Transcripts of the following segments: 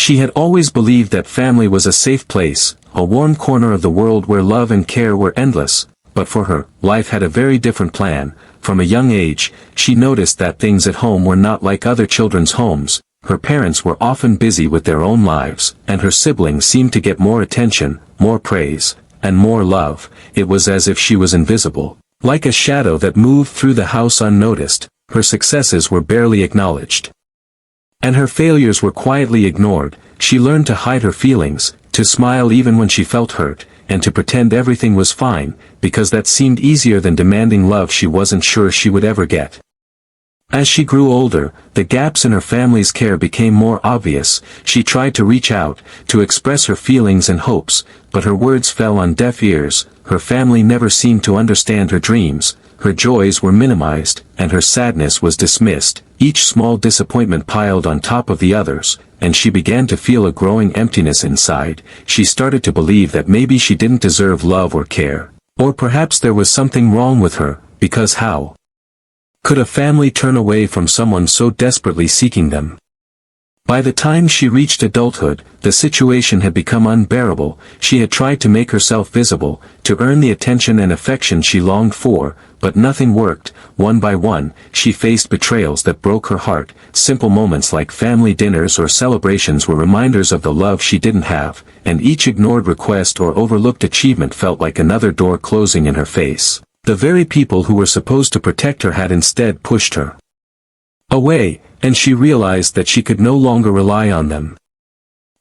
She had always believed that family was a safe place, a warm corner of the world where love and care were endless, but for her, life had a very different plan. From a young age, she noticed that things at home were not like other children's homes. Her parents were often busy with their own lives, and her siblings seemed to get more attention, more praise, and more love. It was as if she was invisible. Like a shadow that moved through the house unnoticed, her successes were barely acknowledged. And her failures were quietly ignored. She learned to hide her feelings, to smile even when she felt hurt, and to pretend everything was fine, because that seemed easier than demanding love she wasn't sure she would ever get. As she grew older, the gaps in her family's care became more obvious. She tried to reach out, to express her feelings and hopes, but her words fell on deaf ears. Her family never seemed to understand her dreams. Her joys were minimized, and her sadness was dismissed. Each small disappointment piled on top of the others, and she began to feel a growing emptiness inside. She started to believe that maybe she didn't deserve love or care. Or perhaps there was something wrong with her, because how could a family turn away from someone so desperately seeking them? By the time she reached adulthood, the situation had become unbearable. She had tried to make herself visible, to earn the attention and affection she longed for, but nothing worked. One by one, she faced betrayals that broke her heart. Simple moments like family dinners or celebrations were reminders of the love she didn't have, and each ignored request or overlooked achievement felt like another door closing in her face. The very people who were supposed to protect her had instead pushed her away, and she realized that she could no longer rely on them.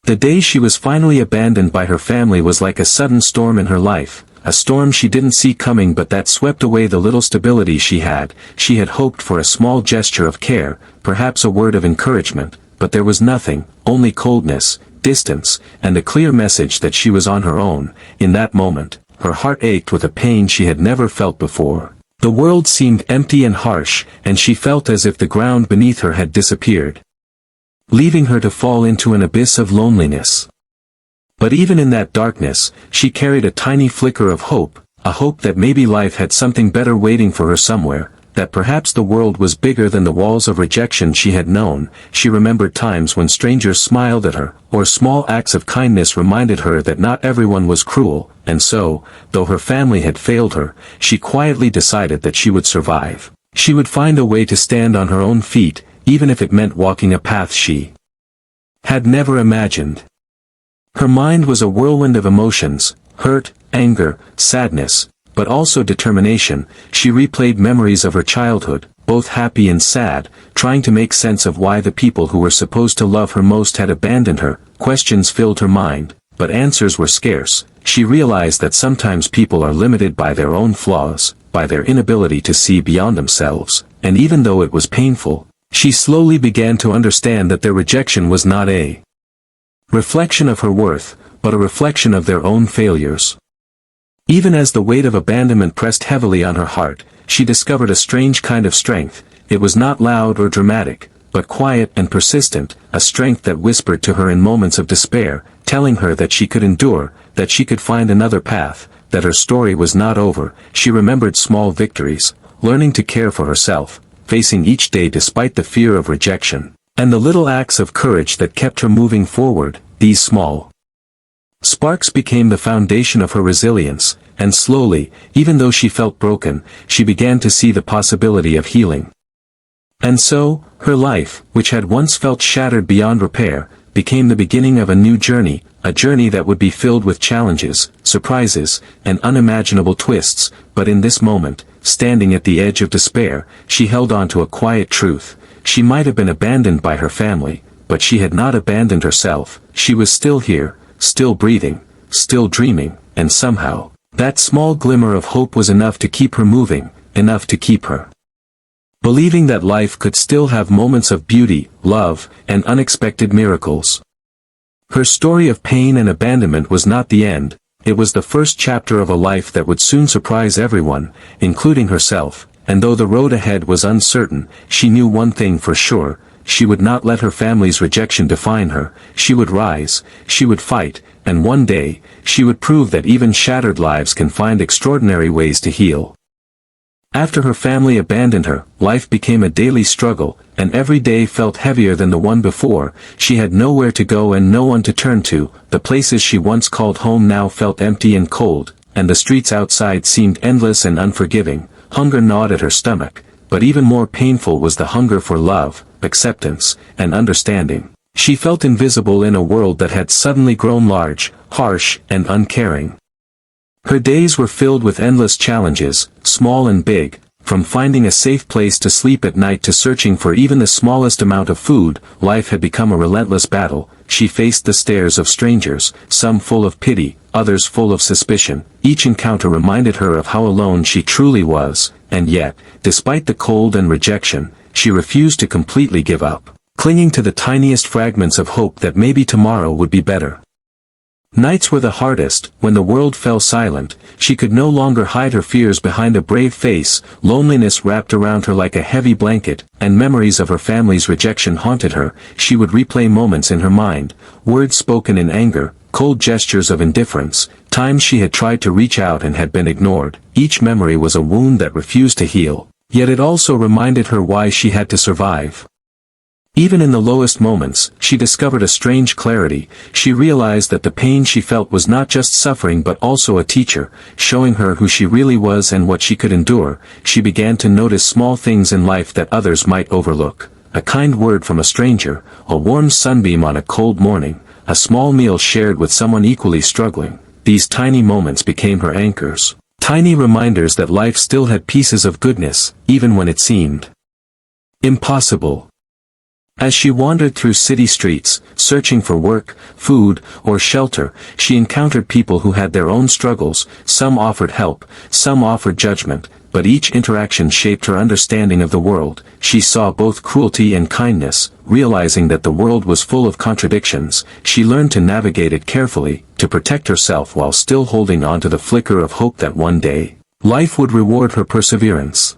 The day she was finally abandoned by her family was like a sudden storm in her life, a storm she didn't see coming but that swept away the little stability she had. She had hoped for a small gesture of care, perhaps a word of encouragement, but there was nothing, only coldness, distance, and a clear message that she was on her own. In that moment, her heart ached with a pain she had never felt before. The world seemed empty and harsh, and she felt as if the ground beneath her had disappeared, leaving her to fall into an abyss of loneliness. But even in that darkness, she carried a tiny flicker of hope, a hope that maybe life had something better waiting for her somewhere, that perhaps the world was bigger than the walls of rejection she had known. She remembered times when strangers smiled at her, or small acts of kindness reminded her that not everyone was cruel, and so, though her family had failed her, she quietly decided that she would survive. She would find a way to stand on her own feet, even if it meant walking a path she had never imagined. Her mind was a whirlwind of emotions, hurt, anger, sadness, but also determination. She replayed memories of her childhood, both happy and sad, trying to make sense of why the people who were supposed to love her most had abandoned her. Questions filled her mind, but answers were scarce. She realized that sometimes people are limited by their own flaws, by their inability to see beyond themselves, and even though it was painful, she slowly began to understand that their rejection was not a reflection of her worth, but a reflection of their own failures. Even as the weight of abandonment pressed heavily on her heart, she discovered a strange kind of strength. It was not loud or dramatic, but quiet and persistent, a strength that whispered to her in moments of despair, telling her that she could endure, that she could find another path, that her story was not over. She remembered small victories, learning to care for herself, facing each day despite the fear of rejection, and the little acts of courage that kept her moving forward. These small sparks became the foundation of her resilience, and slowly, even though she felt broken, she began to see the possibility of healing. And so, her life, which had once felt shattered beyond repair, became the beginning of a new journey, a journey that would be filled with challenges, surprises, and unimaginable twists. But in this moment, standing at the edge of despair, she held on to a quiet truth. She might have been abandoned by her family, but she had not abandoned herself. She was still here, still breathing, still dreaming, and somehow, that small glimmer of hope was enough to keep her moving, enough to keep her believing that life could still have moments of beauty, love, and unexpected miracles. Her story of pain and abandonment was not the end. It was the first chapter of a life that would soon surprise everyone, including herself, and though the road ahead was uncertain, she knew one thing for sure: she would not let her family's rejection define her. She would rise, she would fight, and one day, she would prove that even shattered lives can find extraordinary ways to heal. After her family abandoned her, life became a daily struggle, and every day felt heavier than the one before. She had nowhere to go and no one to turn to. The places she once called home now felt empty and cold, and the streets outside seemed endless and unforgiving. Hunger gnawed at her stomach, but even more painful was the hunger for love, acceptance, and understanding. She felt invisible in a world that had suddenly grown large, harsh, and uncaring. Her days were filled with endless challenges, small and big, from finding a safe place to sleep at night to searching for even the smallest amount of food. Life had become a relentless battle. She faced the stares of strangers, some full of pity, others full of suspicion. Each encounter reminded her of how alone she truly was, and yet, despite the cold and rejection, she refused to completely give up, clinging to the tiniest fragments of hope that maybe tomorrow would be better. Nights were the hardest. When the world fell silent, she could no longer hide her fears behind a brave face. Loneliness wrapped around her like a heavy blanket, and memories of her family's rejection haunted her. She would replay moments in her mind, words spoken in anger, cold gestures of indifference, times she had tried to reach out and had been ignored. Each memory was a wound that refused to heal, yet it also reminded her why she had to survive. Even in the lowest moments, she discovered a strange clarity. She realized that the pain she felt was not just suffering but also a teacher, showing her who she really was and what she could endure. She began to notice small things in life that others might overlook. A kind word from a stranger, a warm sunbeam on a cold morning, a small meal shared with someone equally struggling. These tiny moments became her anchors. Tiny reminders that life still had pieces of goodness, even when it seemed impossible. As she wandered through city streets, searching for work, food, or shelter, she encountered people who had their own struggles. Some offered help, some offered judgment, but each interaction shaped her understanding of the world. She saw both cruelty and kindness. Realizing that the world was full of contradictions, she learned to navigate it carefully, to protect herself while still holding on to the flicker of hope that one day, life would reward her perseverance.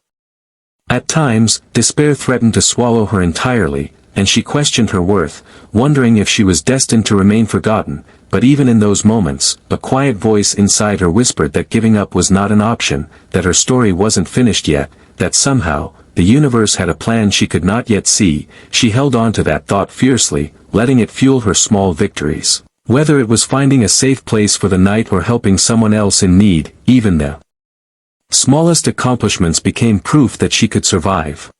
At times, despair threatened to swallow her entirely, and she questioned her worth, wondering if she was destined to remain forgotten. But even in those moments, a quiet voice inside her whispered that giving up was not an option, that her story wasn't finished yet, that somehow, the universe had a plan she could not yet see. She held on to that thought fiercely, letting it fuel her small victories. Whether it was finding a safe place for the night or helping someone else in need, even the smallest accomplishments became proof that she could survive.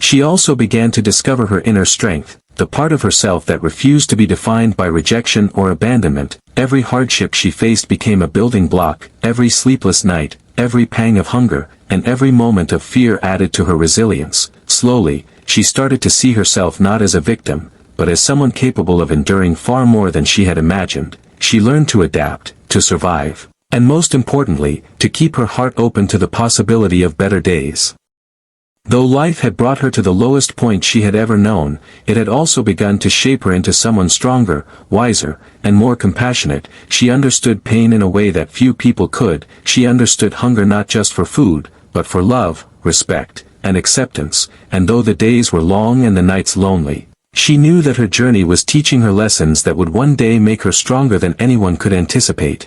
She also began to discover her inner strength, the part of herself that refused to be defined by rejection or abandonment. Every hardship she faced became a building block. Every sleepless night, every pang of hunger, and every moment of fear added to her resilience. Slowly, she started to see herself not as a victim, but as someone capable of enduring far more than she had imagined. She learned to adapt, to survive, and most importantly, to keep her heart open to the possibility of better days. Though life had brought her to the lowest point she had ever known, it had also begun to shape her into someone stronger, wiser, and more compassionate. She understood pain in a way that few people could. She understood hunger not just for food, but for love, respect, and acceptance. And though the days were long and the nights lonely, she knew that her journey was teaching her lessons that would one day make her stronger than anyone could anticipate.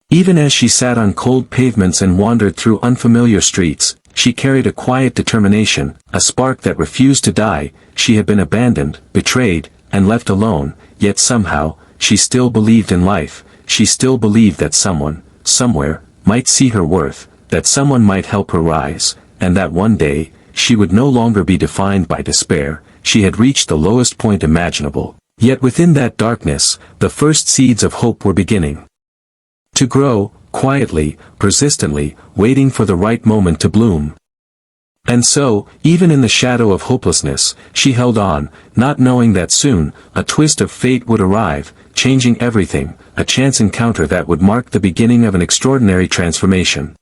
Even as she sat on cold pavements and wandered through unfamiliar streets, she carried a quiet determination, a spark that refused to die. She had been abandoned, betrayed, and left alone, yet somehow, she still believed in life. She still believed that someone, somewhere, might see her worth, that someone might help her rise, and that one day, she would no longer be defined by despair. She had reached the lowest point imaginable. Yet within that darkness, the first seeds of hope were beginning to grow, quietly, persistently, waiting for the right moment to bloom. And so, even in the shadow of hopelessness, she held on, not knowing that soon, a twist of fate would arrive, changing everything, a chance encounter that would mark the beginning of an extraordinary transformation.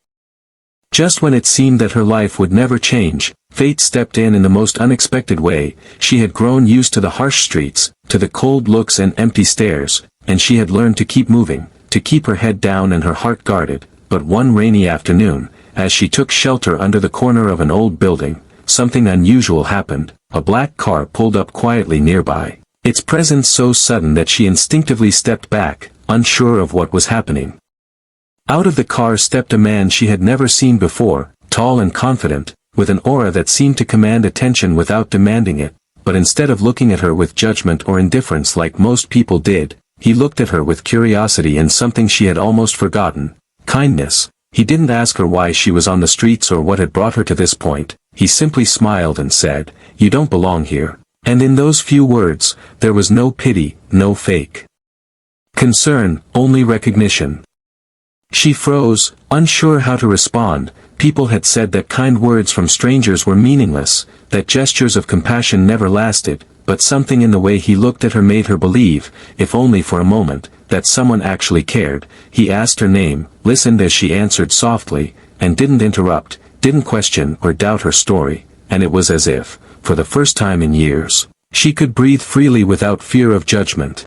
Just when it seemed that her life would never change, fate stepped in the most unexpected way. She had grown used to the harsh streets, to the cold looks and empty stares, and she had learned to keep moving, to keep her head down and her heart guarded. But one rainy afternoon, as she took shelter under the corner of an old building, something unusual happened. A black car pulled up quietly nearby, its presence so sudden that she instinctively stepped back, unsure of what was happening. Out of the car stepped a man she had never seen before, tall and confident, with an aura that seemed to command attention without demanding it, but instead of looking at her with judgment or indifference like most people did, he looked at her with curiosity and something she had almost forgotten: kindness. He didn't ask her why she was on the streets or what had brought her to this point. He simply smiled and said, "You don't belong here." And in those few words, there was no pity, no fake concern, only recognition. She froze, unsure how to respond. People had said that kind words from strangers were meaningless, that gestures of compassion never lasted, but something in the way he looked at her made her believe, if only for a moment, that someone actually cared. He asked her name, listened as she answered softly, and didn't interrupt, didn't question or doubt her story, and it was as if, for the first time in years, she could breathe freely without fear of judgment.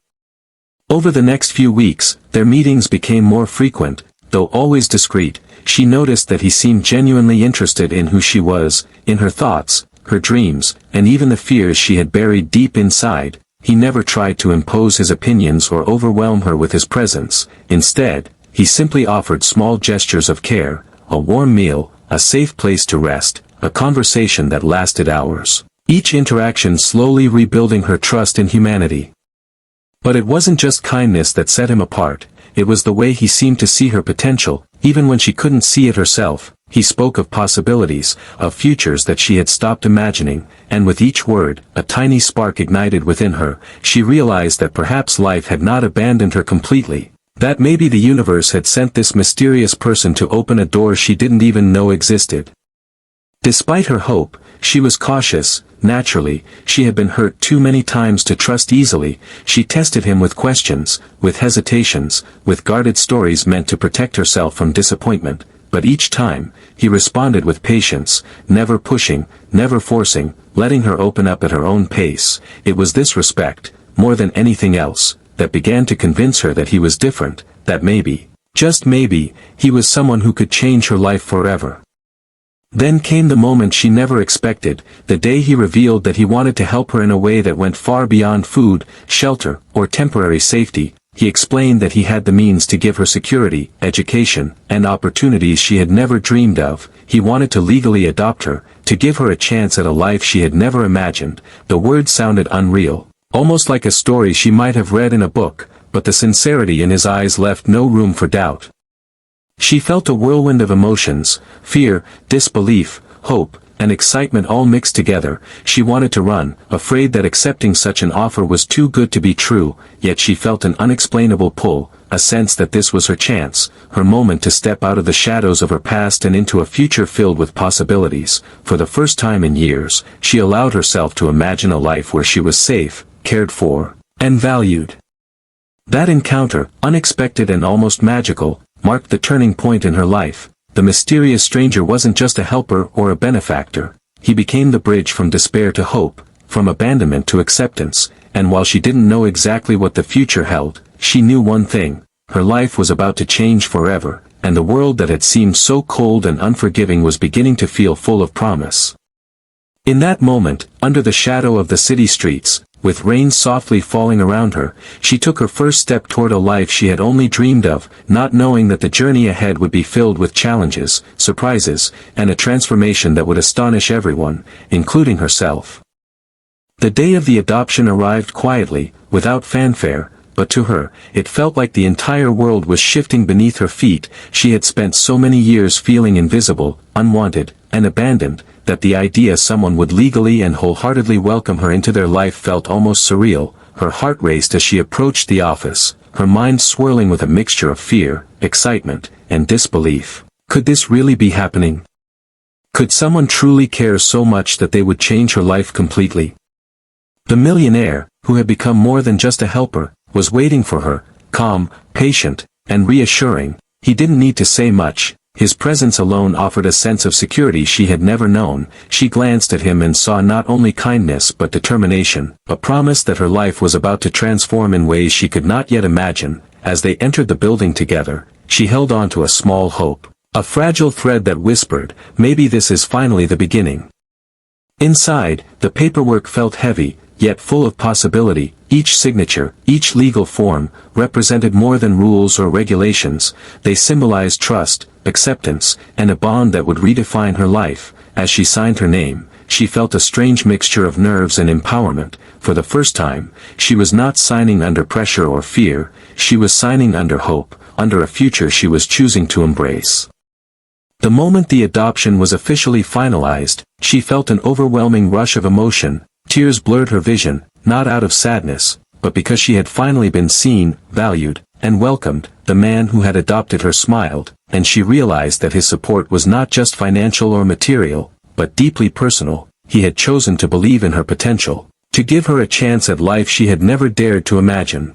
Over the next few weeks, their meetings became more frequent, though always discreet. She noticed that he seemed genuinely interested in who she was, in her thoughts, her dreams, and even the fears she had buried deep inside. He never tried to impose his opinions or overwhelm her with his presence. Instead, he simply offered small gestures of care: a warm meal, a safe place to rest, a conversation that lasted hours. Each interaction slowly rebuilding her trust in humanity. But it wasn't just kindness that set him apart, it was the way he seemed to see her potential, even when she couldn't see it herself. He spoke of possibilities, of futures that she had stopped imagining, and with each word, a tiny spark ignited within her. She realized that perhaps life had not abandoned her completely, that maybe the universe had sent this mysterious person to open a door she didn't even know existed. Despite her hope, she was cautious. Naturally, she had been hurt too many times to trust easily. She tested him with questions, with hesitations, with guarded stories meant to protect herself from disappointment, but each time, he responded with patience, never pushing, never forcing, letting her open up at her own pace. It was this respect, more than anything else, that began to convince her that he was different, that maybe, just maybe, he was someone who could change her life forever. Then came the moment she never expected, the day he revealed that he wanted to help her in a way that went far beyond food, shelter, or temporary safety. He explained that he had the means to give her security, education, and opportunities she had never dreamed of. He wanted to legally adopt her, to give her a chance at a life she had never imagined. The words sounded unreal, almost like a story she might have read in a book, but the sincerity in his eyes left no room for doubt. She felt a whirlwind of emotions: fear, disbelief, hope, and excitement all mixed together. She wanted to run, afraid that accepting such an offer was too good to be true, yet she felt an unexplainable pull, a sense that this was her chance, her moment to step out of the shadows of her past and into a future filled with possibilities. For the first time in years, she allowed herself to imagine a life where she was safe, cared for, and valued. That encounter, unexpected and almost magical, marked the turning point in her life. The mysterious stranger wasn't just a helper or a benefactor. He became the bridge from despair to hope, from abandonment to acceptance, and while she didn't know exactly what the future held, she knew one thing: her life was about to change forever, and the world that had seemed so cold and unforgiving was beginning to feel full of promise. In that moment, under the shadow of the city streets, with rain softly falling around her, she took her first step toward a life she had only dreamed of, not knowing that the journey ahead would be filled with challenges, surprises, and a transformation that would astonish everyone, including herself. The day of the adoption arrived quietly, without fanfare, but to her, it felt like the entire world was shifting beneath her feet. She had spent so many years feeling invisible, unwanted, and abandoned, that the idea someone would legally and wholeheartedly welcome her into their life felt almost surreal. Her heart raced as she approached the office, her mind swirling with a mixture of fear, excitement, and disbelief. Could this really be happening? Could someone truly care so much that they would change her life completely? The millionaire, who had become more than just a helper, was waiting for her, calm, patient, and reassuring. He didn't need to say much. His presence alone offered a sense of security she had never known. She glanced at him and saw not only kindness but determination, a promise that her life was about to transform in ways she could not yet imagine. As they entered the building together, she held on to a small hope, a fragile thread that whispered, maybe this is finally the beginning. Inside, the paperwork felt heavy, yet full of possibility. Each signature, each legal form, represented more than rules or regulations. They symbolized trust, acceptance, and a bond that would redefine her life. As she signed her name, she felt a strange mixture of nerves and empowerment. For the first time, she was not signing under pressure or fear, she was signing under hope, under a future she was choosing to embrace. The moment the adoption was officially finalized, she felt an overwhelming rush of emotion. Tears blurred her vision, not out of sadness, but because she had finally been seen, valued, and welcomed. The man who had adopted her smiled, and she realized that his support was not just financial or material, but deeply personal. He had chosen to believe in her potential, to give her a chance at life she had never dared to imagine.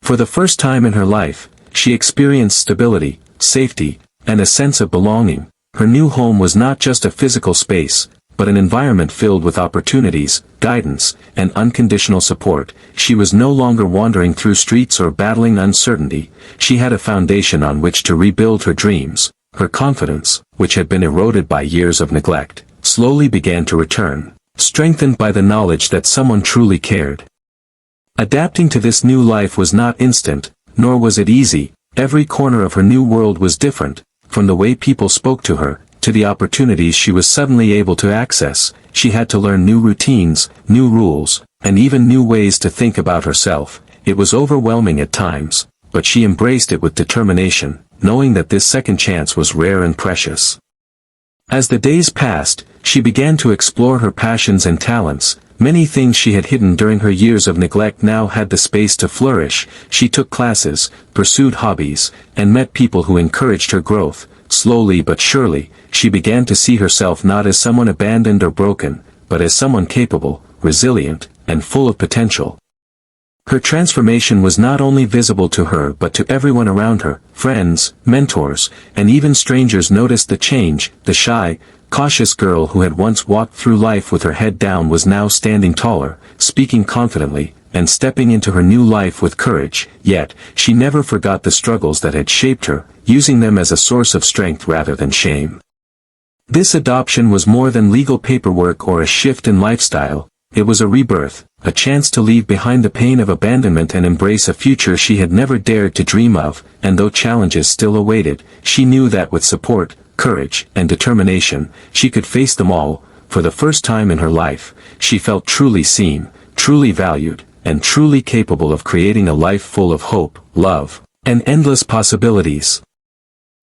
For the first time in her life, she experienced stability, safety, and a sense of belonging. Her new home was not just a physical space, but an environment filled with opportunities, guidance, and unconditional support. She was no longer wandering through streets or battling uncertainty. She had a foundation on which to rebuild her dreams. Her confidence, which had been eroded by years of neglect, slowly began to return, strengthened by the knowledge that someone truly cared. Adapting to this new life was not instant, nor was it easy. Every corner of her new world was different, from the way people spoke to her, to the opportunities she was suddenly able to access. She had to learn new routines, new rules, and even new ways to think about herself. It was overwhelming at times, but she embraced it with determination, knowing that this second chance was rare and precious. As the days passed, she began to explore her passions and talents. Many things she had hidden during her years of neglect now had the space to flourish. She took classes, pursued hobbies, and met people who encouraged her growth. Slowly but surely, she began to see herself not as someone abandoned or broken, but as someone capable, resilient, and full of potential. Her transformation was not only visible to her but to everyone around her. Friends, mentors, and even strangers noticed the change. The shy, cautious girl who had once walked through life with her head down was now standing taller, speaking confidently, and stepping into her new life with courage. Yet, she never forgot the struggles that had shaped her, using them as a source of strength rather than shame. This adoption was more than legal paperwork or a shift in lifestyle. It was a rebirth, a chance to leave behind the pain of abandonment and embrace a future she had never dared to dream of. And though challenges still awaited, she knew that with support, courage, and determination, she could face them all. For the first time in her life, she felt truly seen, truly valued, and truly capable of creating a life full of hope, love, and endless possibilities.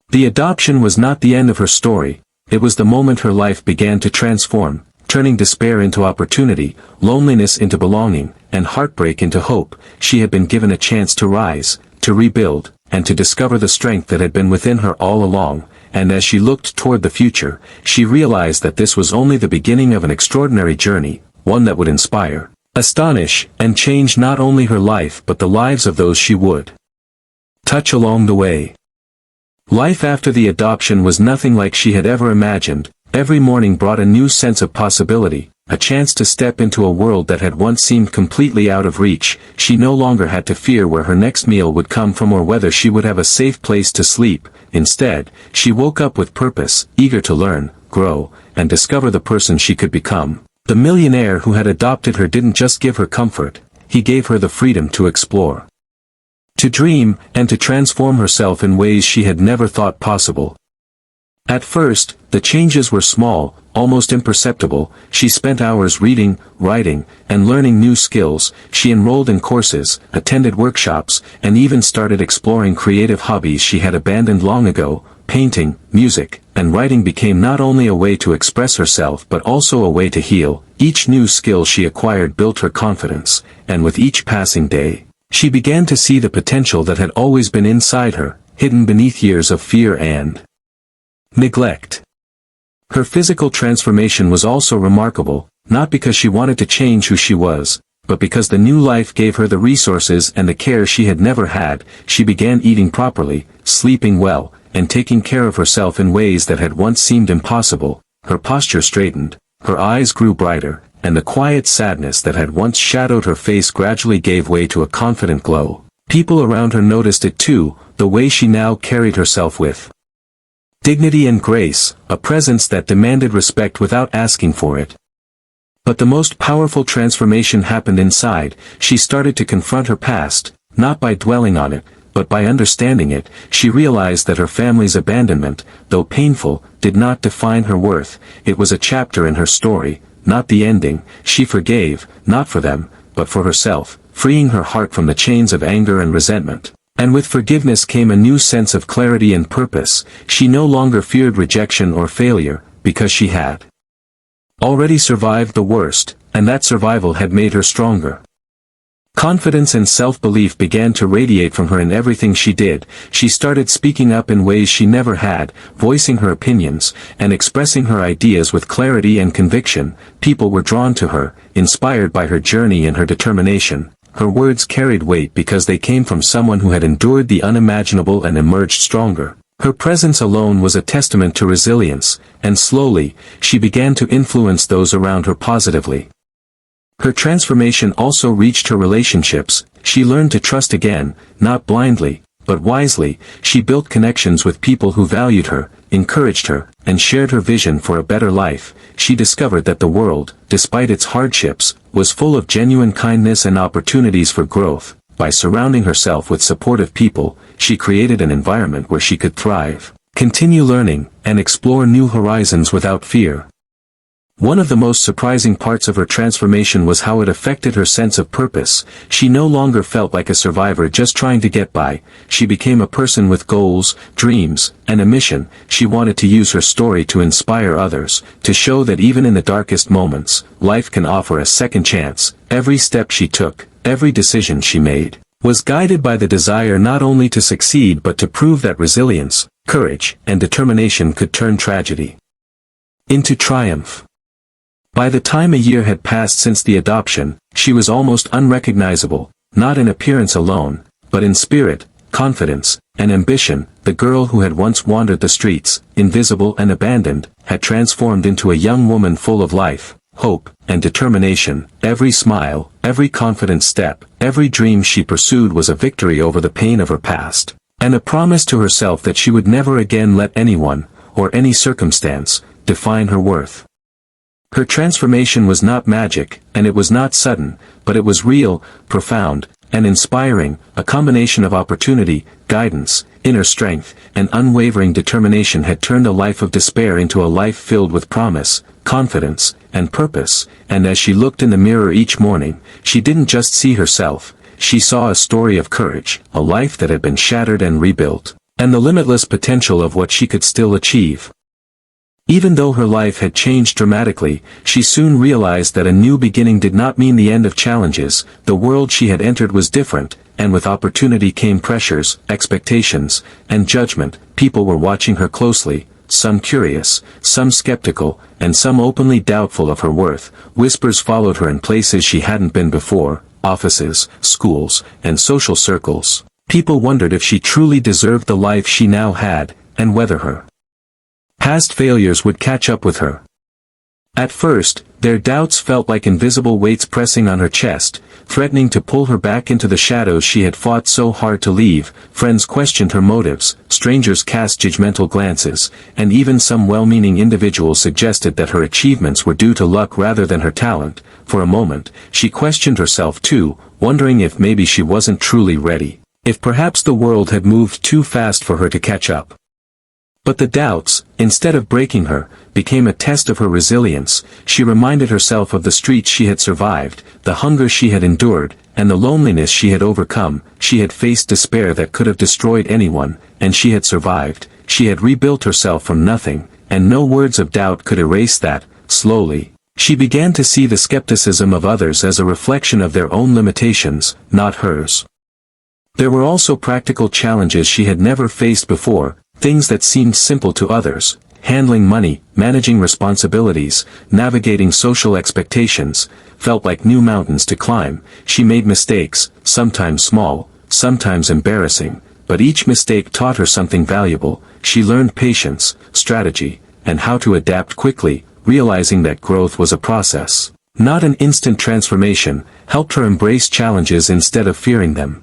The adoption was not the end of her story. It was the moment her life began to transform, turning despair into opportunity, loneliness into belonging, and heartbreak into hope. She had been given a chance to rise, to rebuild, and to discover the strength that had been within her all along. And as she looked toward the future, she realized that this was only the beginning of an extraordinary journey, one that would inspire, astonish, and change not only her life but the lives of those she would touch along the way. Life after the adoption was nothing like she had ever imagined. Every morning brought a new sense of possibility, a chance to step into a world that had once seemed completely out of reach. She no longer had to fear where her next meal would come from or whether she would have a safe place to sleep. Instead, she woke up with purpose, eager to learn, grow, and discover the person she could become. The millionaire who had adopted her didn't just give her comfort, he gave her the freedom to explore, to dream, and to transform herself in ways she had never thought possible. At first, the changes were small, almost imperceptible. She spent hours reading, writing, and learning new skills. She enrolled in courses, attended workshops, and even started exploring creative hobbies she had abandoned long ago. Painting, music, and writing became not only a way to express herself but also a way to heal. Each new skill she acquired built her confidence, and with each passing day, she began to see the potential that had always been inside her, hidden beneath years of fear and neglect. Her physical transformation was also remarkable, not because she wanted to change who she was, but because the new life gave her the resources and the care she had never had. She began eating properly, sleeping well, and taking care of herself in ways that had once seemed impossible. Her posture straightened, her eyes grew brighter, and the quiet sadness that had once shadowed her face gradually gave way to a confident glow. People around her noticed it too, the way she now carried herself with dignity and grace, a presence that demanded respect without asking for it. But the most powerful transformation happened inside. She started to confront her past, not by dwelling on it, but by understanding it. She realized that her family's abandonment, though painful, did not define her worth. It was a chapter in her story, not the ending. She forgave, not for them, but for herself, freeing her heart from the chains of anger and resentment. And with forgiveness came a new sense of clarity and purpose. She no longer feared rejection or failure, because she had already survived the worst, and that survival had made her stronger. Confidence and self-belief began to radiate from her in everything she did. She started speaking up in ways she never had, voicing her opinions, and expressing her ideas with clarity and conviction. People were drawn to her, inspired by her journey and her determination. Her words carried weight because they came from someone who had endured the unimaginable and emerged stronger. Her presence alone was a testament to resilience, and slowly, she began to influence those around her positively. Her transformation also reached her relationships. She learned to trust again, not blindly, but wisely. She built connections with people who valued her, encouraged her, and shared her vision for a better life. She discovered that the world, despite its hardships, was full of genuine kindness and opportunities for growth. By surrounding herself with supportive people, she created an environment where she could thrive, continue learning, and explore new horizons without fear. One of the most surprising parts of her transformation was how it affected her sense of purpose. She no longer felt like a survivor just trying to get by. She became a person with goals, dreams, and a mission. She wanted to use her story to inspire others, to show that even in the darkest moments, life can offer a second chance. Every step she took, every decision she made, was guided by the desire not only to succeed but to prove that resilience, courage, and determination could turn tragedy into triumph. By the time a year had passed since the adoption, she was almost unrecognizable, not in appearance alone, but in spirit, confidence, and ambition. The girl who had once wandered the streets, invisible and abandoned, had transformed into a young woman full of life, hope, and determination. Every smile, every confident step, every dream she pursued was a victory over the pain of her past, and a promise to herself that she would never again let anyone, or any circumstance, define her worth. Her transformation was not magic, and it was not sudden, but it was real, profound, and inspiring. A combination of opportunity, guidance, inner strength, and unwavering determination had turned a life of despair into a life filled with promise, confidence, and purpose. And as she looked in the mirror each morning, she didn't just see herself, she saw a story of courage, a life that had been shattered and rebuilt, and the limitless potential of what she could still achieve. Even though her life had changed dramatically, she soon realized that a new beginning did not mean the end of challenges. The world she had entered was different, and with opportunity came pressures, expectations, and judgment. People were watching her closely, some curious, some skeptical, and some openly doubtful of her worth. Whispers followed her in places she hadn't been before, offices, schools, and social circles. People wondered if she truly deserved the life she now had, and whether her past failures would catch up with her. At first, their doubts felt like invisible weights pressing on her chest, threatening to pull her back into the shadows she had fought so hard to leave. Friends questioned her motives, strangers cast judgmental glances, and even some well-meaning individuals suggested that her achievements were due to luck rather than her talent. For a moment, she questioned herself too, wondering if maybe she wasn't truly ready, if perhaps the world had moved too fast for her to catch up. But the doubts, instead of breaking her, became a test of her resilience. She reminded herself of the streets she had survived, the hunger she had endured, and the loneliness she had overcome. She had faced despair that could have destroyed anyone, and she had survived. She had rebuilt herself from nothing, and no words of doubt could erase that. Slowly, she began to see the skepticism of others as a reflection of their own limitations, not hers. There were also practical challenges she had never faced before. Things that seemed simple to others, handling money, managing responsibilities, navigating social expectations, felt like new mountains to climb. She made mistakes, sometimes small, sometimes embarrassing, but each mistake taught her something valuable. She learned patience, strategy, and how to adapt quickly, realizing that growth was a process, not an instant transformation, helped her embrace challenges instead of fearing them.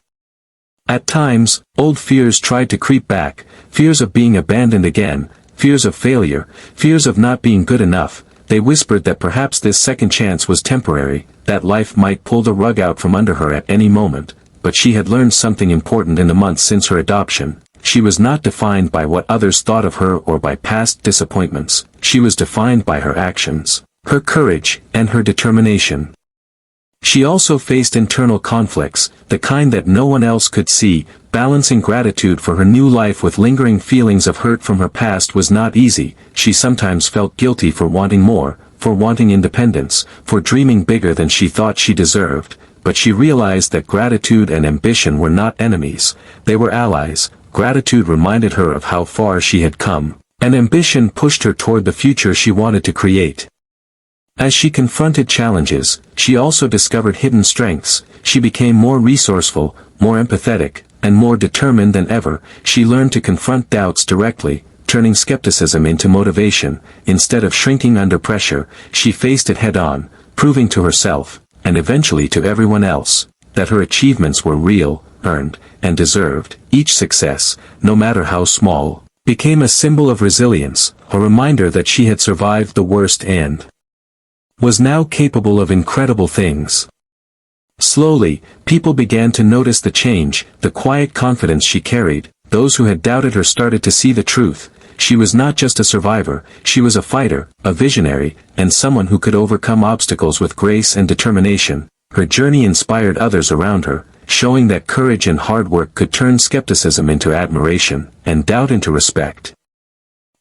At times, old fears tried to creep back, fears of being abandoned again, fears of failure, fears of not being good enough, They whispered that perhaps this second chance was temporary, that life might pull the rug out from under her at any moment, but she had learned something important in the months since her adoption. She was not defined by what others thought of her or by past disappointments. She was defined by her actions, her courage, and her determination. She also faced internal conflicts, the kind that no one else could see. Balancing gratitude for her new life with lingering feelings of hurt from her past was not easy. She sometimes felt guilty for wanting more, for wanting independence, for dreaming bigger than she thought she deserved, but she realized that gratitude and ambition were not enemies, they were allies. Gratitude reminded her of how far she had come, and ambition pushed her toward the future she wanted to create. As she confronted challenges, she also discovered hidden strengths. She became more resourceful, more empathetic, and more determined than ever. She learned to confront doubts directly, turning skepticism into motivation. Instead of shrinking under pressure, she faced it head-on, proving to herself, and eventually to everyone else, that her achievements were real, earned, and deserved. Each success, no matter how small, became a symbol of resilience, a reminder that she had survived the worst and was now capable of incredible things. Slowly, people began to notice the change, the quiet confidence she carried. Those who had doubted her started to see the truth. She was not just a survivor, she was a fighter, a visionary, and someone who could overcome obstacles with grace and determination. Her journey inspired others around her, showing that courage and hard work could turn skepticism into admiration, and doubt into respect.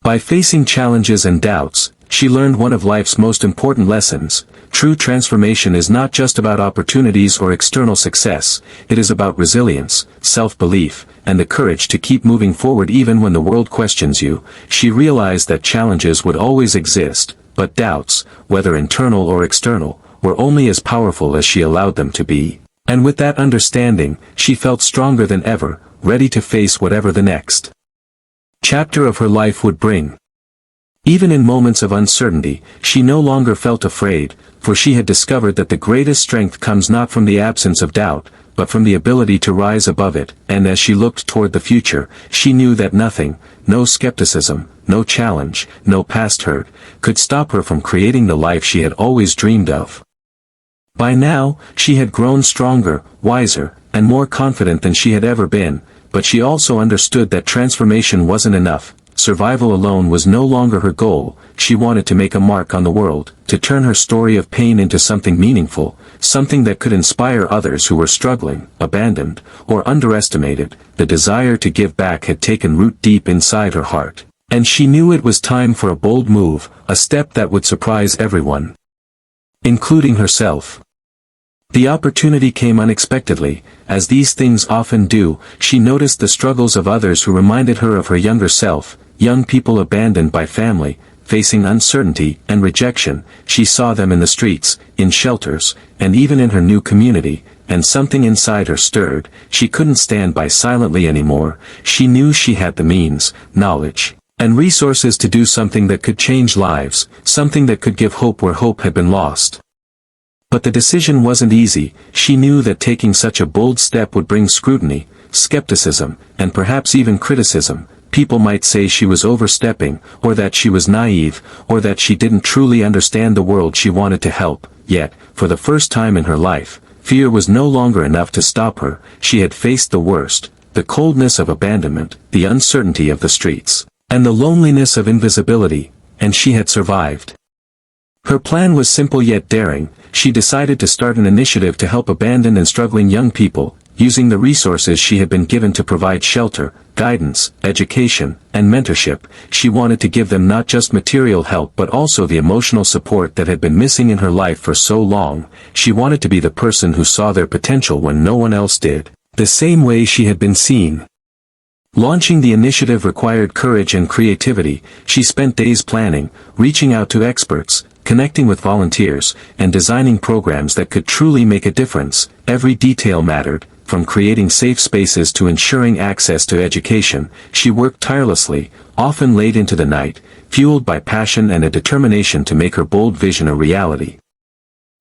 By facing challenges and doubts, she learned one of life's most important lessons. True transformation is not just about opportunities or external success, it is about resilience, self-belief, and the courage to keep moving forward even when the world questions you. She realized that challenges would always exist, but doubts, whether internal or external, were only as powerful as she allowed them to be. And with that understanding, she felt stronger than ever, ready to face whatever the next chapter of her life would bring. Even in moments of uncertainty, she no longer felt afraid, for she had discovered that the greatest strength comes not from the absence of doubt, but from the ability to rise above it. And as she looked toward the future, she knew that nothing, no skepticism, no challenge, no past hurt, could stop her from creating the life she had always dreamed of. By now, she had grown stronger, wiser, and more confident than she had ever been, but she also understood that transformation wasn't enough. Survival alone was no longer her goal. She wanted to make a mark on the world, to turn her story of pain into something meaningful, something that could inspire others who were struggling, abandoned, or underestimated. The desire to give back had taken root deep inside her heart, and she knew it was time for a bold move, a step that would surprise everyone, including herself. The opportunity came unexpectedly. As these things often do, she noticed the struggles of others who reminded her of her younger self. Young people abandoned by family, facing uncertainty and rejection. She saw them in the streets, in shelters, and even in her new community, and something inside her stirred. She couldn't stand by silently anymore. She knew she had the means, knowledge, and resources to do something that could change lives, something that could give hope where hope had been lost. But the decision wasn't easy. She knew that taking such a bold step would bring scrutiny, skepticism, and perhaps even criticism. People might say she was overstepping, or that she was naive, or that she didn't truly understand the world she wanted to help. Yet, for the first time in her life, fear was no longer enough to stop her. She had faced the worst, the coldness of abandonment, the uncertainty of the streets, and the loneliness of invisibility, and she had survived. Her plan was simple yet daring. She decided to start an initiative to help abandoned and struggling young people, using the resources she had been given to provide shelter, guidance, education, and mentorship. She wanted to give them not just material help but also the emotional support that had been missing in her life for so long. She wanted to be the person who saw their potential when no one else did, the same way she had been seen. Launching the initiative required courage and creativity. She spent days planning, reaching out to experts, connecting with volunteers, and designing programs that could truly make a difference. Every detail mattered, from creating safe spaces to ensuring access to education. She worked tirelessly, often late into the night, fueled by passion and a determination to make her bold vision a reality.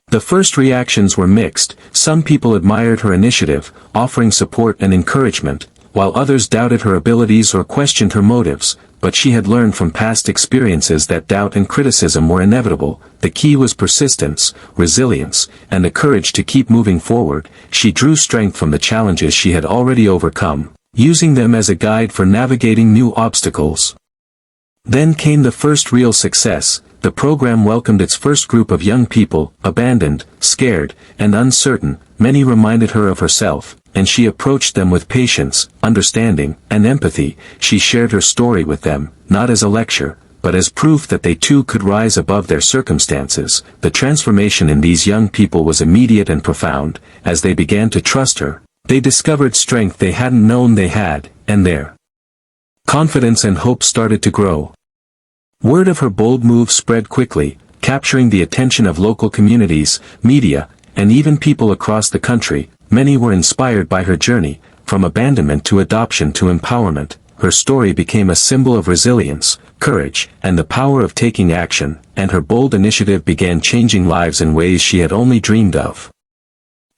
The first reactions were mixed. Some people admired her initiative, offering support and encouragement, while others doubted her abilities or questioned her motives, but she had learned from past experiences that doubt and criticism were inevitable. The key was persistence, resilience, and the courage to keep moving forward. She drew strength from the challenges she had already overcome, using them as a guide for navigating new obstacles. Then came the first real success. The program welcomed its first group of young people, abandoned, scared, and uncertain. Many reminded her of herself, and she approached them with patience, understanding, and empathy. She shared her story with them, not as a lecture, but as proof that they too could rise above their circumstances. The transformation in these young people was immediate and profound. As they began to trust her, they discovered strength they hadn't known they had, and their confidence and hope started to grow. Word of her bold move spread quickly, capturing the attention of local communities, media, and even people across the country. Many were inspired by her journey, from abandonment to adoption to empowerment. Her story became a symbol of resilience, courage, and the power of taking action, and her bold initiative began changing lives in ways she had only dreamed of.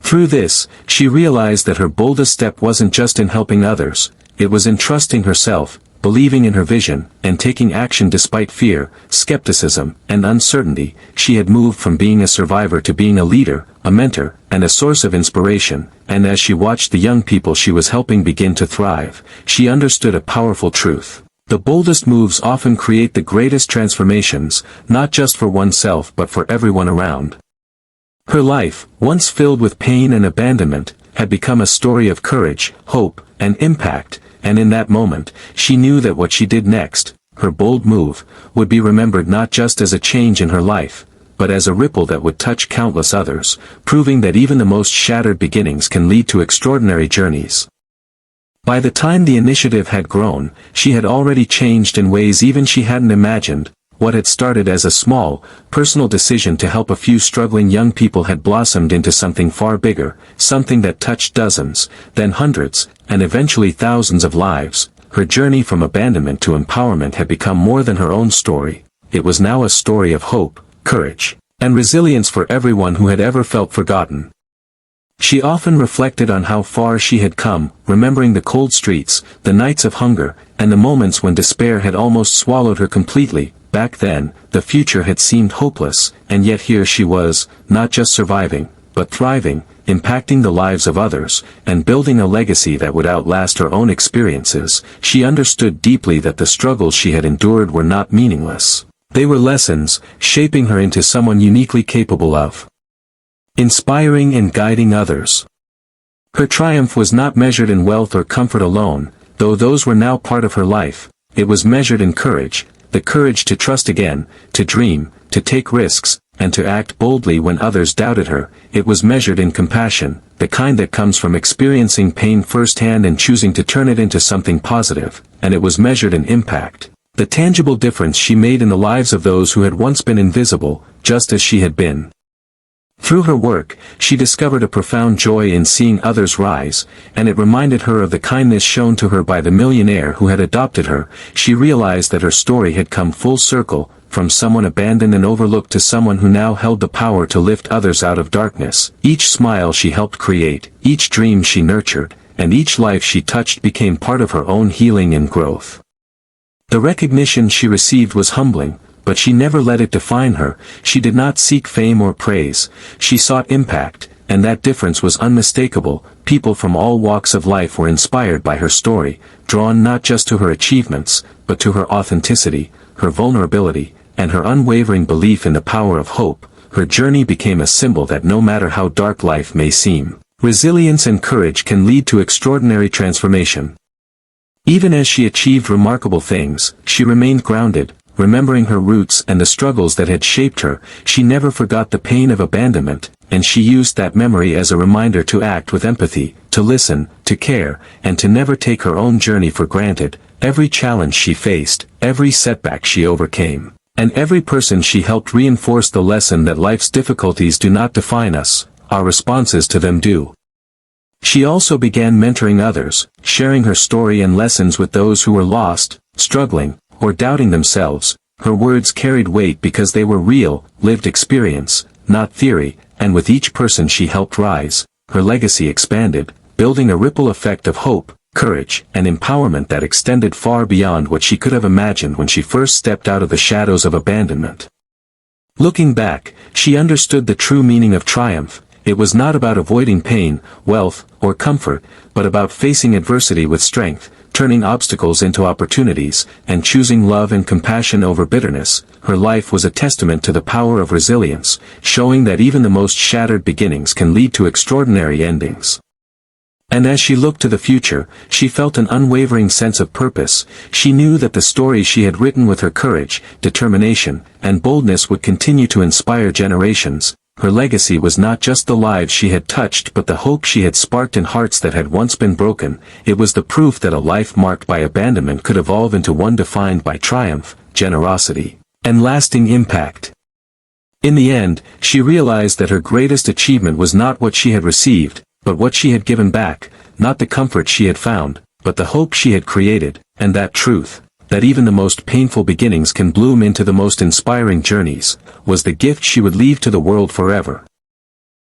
Through this, she realized that her boldest step wasn't just in helping others, it was in trusting herself, believing in her vision, and taking action despite fear, skepticism, and uncertainty. She had moved from being a survivor to being a leader, a mentor, and a source of inspiration, and as she watched the young people she was helping begin to thrive, she understood a powerful truth. The boldest moves often create the greatest transformations, not just for oneself but for everyone around. Her life, once filled with pain and abandonment, had become a story of courage, hope, and impact, and in that moment, she knew that what she did next, her bold move, would be remembered not just as a change in her life, but as a ripple that would touch countless others, proving that even the most shattered beginnings can lead to extraordinary journeys. By the time the initiative had grown, she had already changed in ways even she hadn't imagined. What had started as a small, personal decision to help a few struggling young people had blossomed into something far bigger, something that touched dozens, then hundreds, and eventually thousands of lives. Her journey from abandonment to empowerment had become more than her own story. It was now a story of hope, courage, and resilience for everyone who had ever felt forgotten. She often reflected on how far she had come, remembering the cold streets, the nights of hunger, and the moments when despair had almost swallowed her completely. Back then, the future had seemed hopeless, and yet here she was, not just surviving, but thriving, impacting the lives of others, and building a legacy that would outlast her own experiences. She understood deeply that the struggles she had endured were not meaningless. They were lessons, shaping her into someone uniquely capable of inspiring and guiding others. Her triumph was not measured in wealth or comfort alone, though those were now part of her life. It was measured in courage, the courage to trust again, to dream, to take risks, and to act boldly when others doubted her. It was measured in compassion, the kind that comes from experiencing pain firsthand and choosing to turn it into something positive, and it was measured in impact, the tangible difference she made in the lives of those who had once been invisible, just as she had been. Through her work, she discovered a profound joy in seeing others rise, and it reminded her of the kindness shown to her by the millionaire who had adopted her. She realized that her story had come full circle, from someone abandoned and overlooked to someone who now held the power to lift others out of darkness. Each smile she helped create, each dream she nurtured, and each life she touched became part of her own healing and growth. The recognition she received was humbling, but she never let it define her. She did not seek fame or praise, she sought impact, and that difference was unmistakable. People from all walks of life were inspired by her story, drawn not just to her achievements, but to her authenticity, her vulnerability, and her unwavering belief in the power of hope. Her journey became a symbol that no matter how dark life may seem, resilience and courage can lead to extraordinary transformation. Even as she achieved remarkable things, she remained grounded, remembering her roots and the struggles that had shaped her. She never forgot the pain of abandonment, and she used that memory as a reminder to act with empathy, to listen, to care, and to never take her own journey for granted. Every challenge she faced, every setback she overcame, and every person she helped reinforced the lesson that life's difficulties do not define us, our responses to them do. She also began mentoring others, sharing her story and lessons with those who were lost, struggling, or doubting themselves. Her words carried weight because they were real, lived experience, not theory, and with each person she helped rise, her legacy expanded, building a ripple effect of hope, courage, and empowerment that extended far beyond what she could have imagined when she first stepped out of the shadows of abandonment. Looking back, she understood the true meaning of triumph. It was not about avoiding pain, wealth, or comfort, but about facing adversity with strength, turning obstacles into opportunities, and choosing love and compassion over bitterness. Her life was a testament to the power of resilience, showing that even the most shattered beginnings can lead to extraordinary endings. And as she looked to the future, she felt an unwavering sense of purpose. She knew that the story she had written with her courage, determination, and boldness would continue to inspire generations. Her legacy was not just the lives she had touched but the hope she had sparked in hearts that had once been broken. It was the proof that a life marked by abandonment could evolve into one defined by triumph, generosity, and lasting impact. In the end, she realized that her greatest achievement was not what she had received, but what she had given back, not the comfort she had found, but the hope she had created, and that truth, that even the most painful beginnings can bloom into the most inspiring journeys, was the gift she would leave to the world forever.